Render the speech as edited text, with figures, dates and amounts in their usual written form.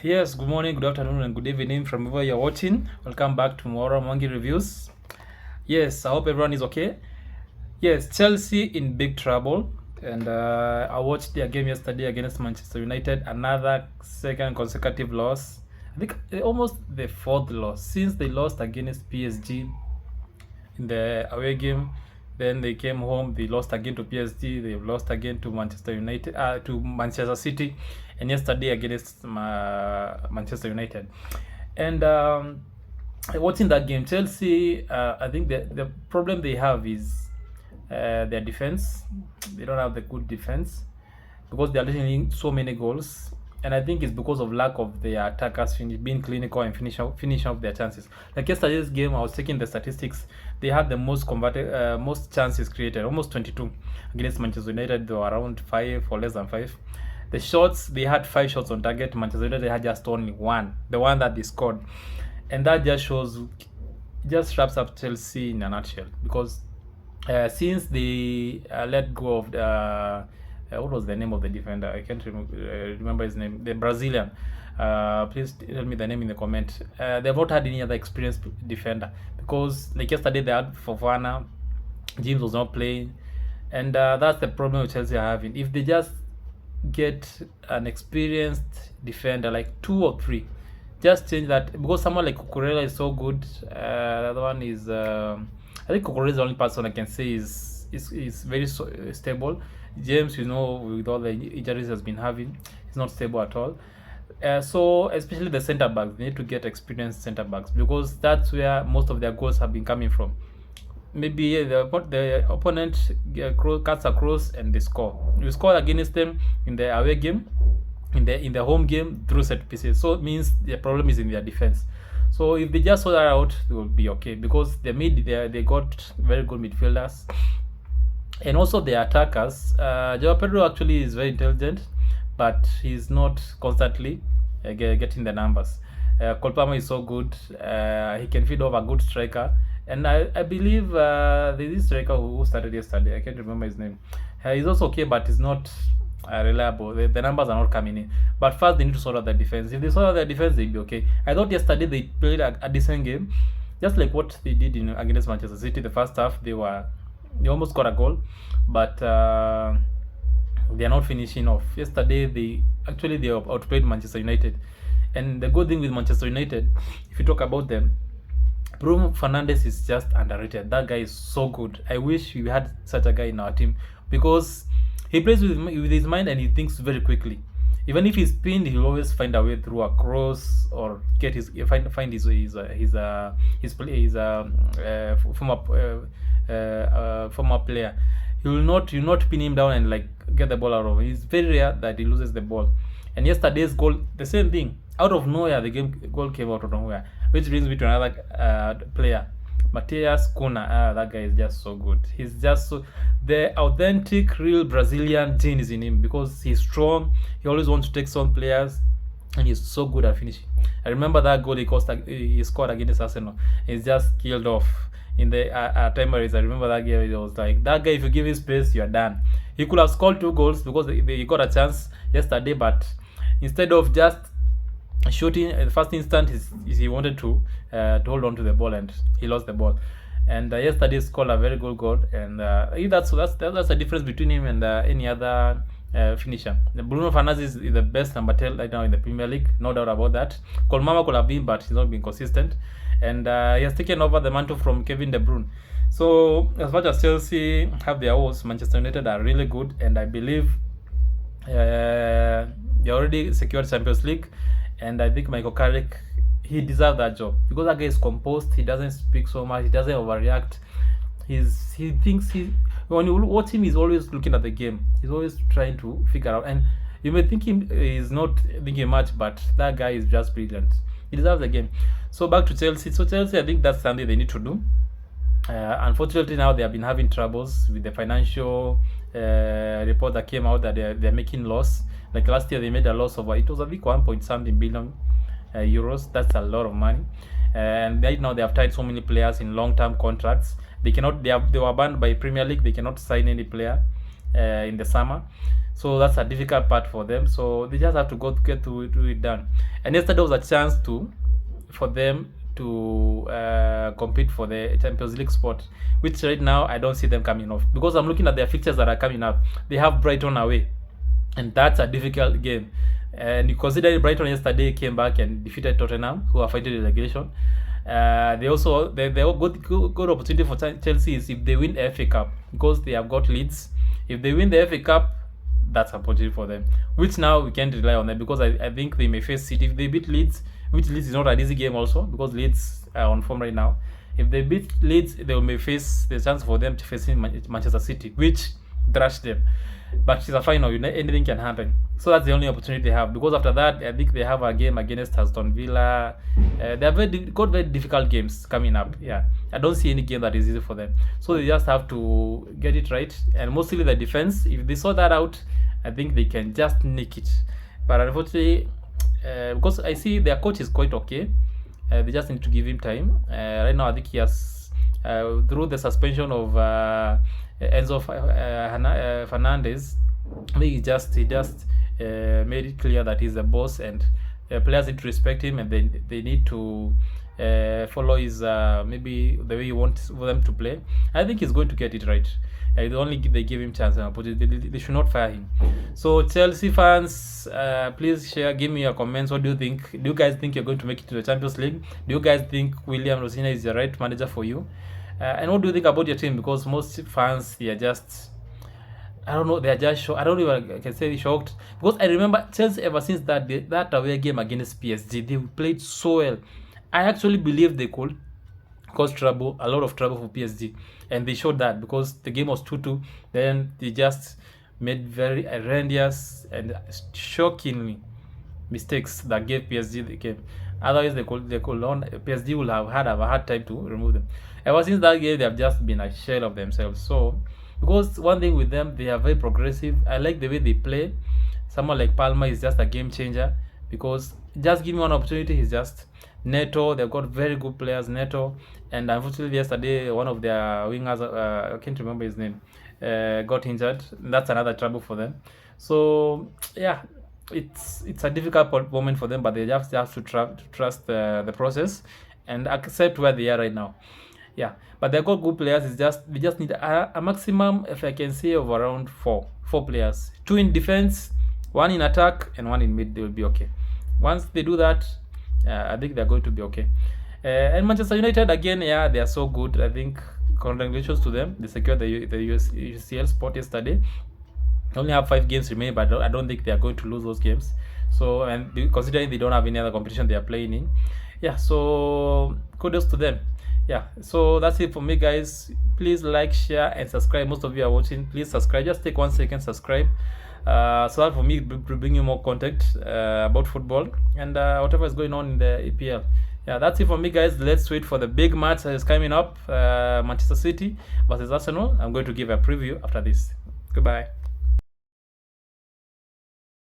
Yes, good morning, good afternoon, and good evening from wherever you're watching. Welcome back to Mora Mwangi Reviews. Yes, I hope everyone is okay. Yes, Chelsea in big trouble. And I watched their game yesterday against Manchester United. Another second consecutive loss. I think almost the fourth loss since they lost against PSG in the away game. Then they came home. They lost again to PSG. They lost again to Manchester United, to Manchester City, and yesterday against Manchester United. And watching that game, Chelsea, I think the problem they have is their defense. They don't have the good defense because they are letting so many goals. And I think it's because of lack of their attackers being clinical and finish off their chances. Like yesterday's game, I was checking the statistics. They had the most chances created, almost 22 against Manchester United. They were around 5 or less than 5. The shots, they had 5 shots on target. Manchester United had just only one, the one that they scored, and that just wraps up Chelsea in a nutshell. Because since they let go of what was the name of the defender? I can't remember his name. The Brazilian. Please tell me the name in the comment. They've not had any other experienced defender because, like yesterday, they had Fofana. James was not playing, and that's the problem with Chelsea are having. If they just get an experienced defender, like 2 or 3, just change that, because someone like Cucurella is so good. The other one is I think Cucurella is the only person I can say is very stable. James, with all the injuries has been having, he's not stable at all. So especially the center backs, they need to get experienced center backs because that's where most of their goals have been coming from. Maybe the opponent cuts across and they score. You score against them in the away game, in the home game through set pieces. So it means the problem is in their defense. So if they just sort that out, they will be okay because they got very good midfielders, and also the attackers. Joao Pedro actually is very intelligent, but he's not constantly getting the numbers. Cole Palmer is so good. He can feed off a good striker. And I believe there's this striker who started yesterday. I can't remember his name. He's also okay, but he's not reliable. The numbers are not coming in. But first, they need to sort out the defense. If they sort out the defense, they'll be okay. I thought yesterday they played a decent game, just like what they did against Manchester City. The first half, they almost got a goal, but they are not finishing off. Yesterday, they outplayed Manchester United. And the good thing with Manchester United, if you talk about them, Bruno Fernandes is just underrated. That guy is so good. I wish we had such a guy in our team because he plays with his mind and he thinks very quickly. Even if he's pinned, he'll always find a way through a cross or get find his former player. You'll not pin him down and like get the ball out of him. It's very rare that he loses the ball. And yesterday's goal, the same thing. Out of nowhere, goal came out of nowhere, which brings me to another player, Matthias Cunha. That guy is just so good. He's just the authentic, real Brazilian gene is in him because he's strong. He always wants to take some players, and he's so good at finishing. I remember that goal he scored against Arsenal. He's just killed off in the timeries. I remember that game. It was like that guy. If you give him space, you are done. He could have scored 2 goals because he got a chance yesterday, but instead of just shooting at the first instant, he wanted to hold on to the ball and he lost the ball. And yesterday scored a very good goal, and that's the difference between him and any other finisher. Bruno Fernandes is the best number 10 right now in the Premier League, no doubt about that. Colmama could have been, but he's not been consistent, and he has taken over the mantle from Kevin De Bruyne. So as much as Chelsea have their woes, Manchester United are really good, and I believe they already secured Champions League. And I think Michael Carrick, he deserves that job because that guy is composed. He doesn't speak so much. He doesn't overreact. He thinks when you watch him, he's always looking at the game. He's always trying to figure out. And you may think he's not thinking much, but that guy is just brilliant. He deserves the game. So back to Chelsea. So Chelsea, I think that's something they need to do. Unfortunately, now they have been having troubles with the financial report that came out that they're making loss. Like last year, they made a loss of it was a big 1 point something billion euros. That's a lot of money. And right now they have tied so many players in long-term contracts. They were banned by Premier League. They cannot sign any player in the summer. So that's a difficult part for them. So they just have to get to it done. And yesterday was a chance for them to compete for the Champions League spot, which right now I don't see them coming off, because I'm looking at their fixtures that are coming up. They have Brighton away, and that's a difficult game. And you consider Brighton yesterday came back and defeated Tottenham, who are fighting relegation. They all good opportunity for Chelsea is if they win the FA Cup, because they have got Leeds. If they win the FA Cup, that's a opportunity for them, which now we can't rely on them, because I think they may face City if they beat Leeds, which Leeds is not an easy game also, because Leeds are on form right now. If they beat Leeds, they may face the chance for them to face Manchester City, which thrash them. But it's a final, anything can happen. So that's the only opportunity they have, because after that, I think they have a game against Aston Villa. They have got very difficult games coming up. Yeah, I don't see any game that is easy for them. So they just have to get it right, and mostly the defense. If they sort that out, I think they can just nick it. But unfortunately, because I see their coach is quite okay, they just need to give him time. Right now, I think he has, through the suspension of Enzo Fernandez, I think he just made it clear that he's the boss, and players need to respect him, and they need to follow his maybe the way he wants for them to play. I think he's going to get it right. They give him chance, but they should not fire him. So Chelsea fans, please give me your comments. What do you think? Do you guys think you're going to make it to the Champions League? Do you guys think William Rosina is the right manager for you? And what do you think about your team? Because most fans, they are just, I don't know, they are just shocked. I don't even I can say shocked, because I remember Chelsea ever since that away game against PSG, they played so well. I actually believe they could cause a lot of trouble for PSG, and they showed that, because the game was 2-2. Then they just made very horrendous and shockingly mistakes that gave PSG the game. Otherwise, they could not. PSG will have had a hard time to remove them. Ever since that game, they have just been a shell of themselves. So, because one thing with them, they are very progressive. I like the way they play. Someone like Palmer is just a game changer, because just give me one opportunity, he's just Neto. They've got very good players, Neto, and unfortunately yesterday one of their wingers, I can't remember his name, got injured. That's another trouble for them. So yeah, it's a difficult moment for them, but they just have to trust the process and accept where they are right now. Yeah, but they've got good players. We just need a maximum, if I can say, of around four players, 2 in defense, 1 in attack, and 1 in mid. They will be okay. Once they do that, I think they're going to be okay. And Manchester United, again, yeah, they are so good. I think congratulations to them. They secured the UCL spot yesterday. They only have 5 games remaining, but I don't think they are going to lose those games. So, and considering they don't have any other competition they are playing in, yeah, so kudos to them. Yeah, so that's it for me, guys. Please like, share, and subscribe. Most of you are watching. Please subscribe. Just take 1 second, subscribe. So that for me to bring you more content about football and whatever is going on in the EPL. Yeah, that's it for me, guys. Let's wait for the big match that is coming up, Manchester City versus Arsenal. I'm going to give a preview after this. Goodbye.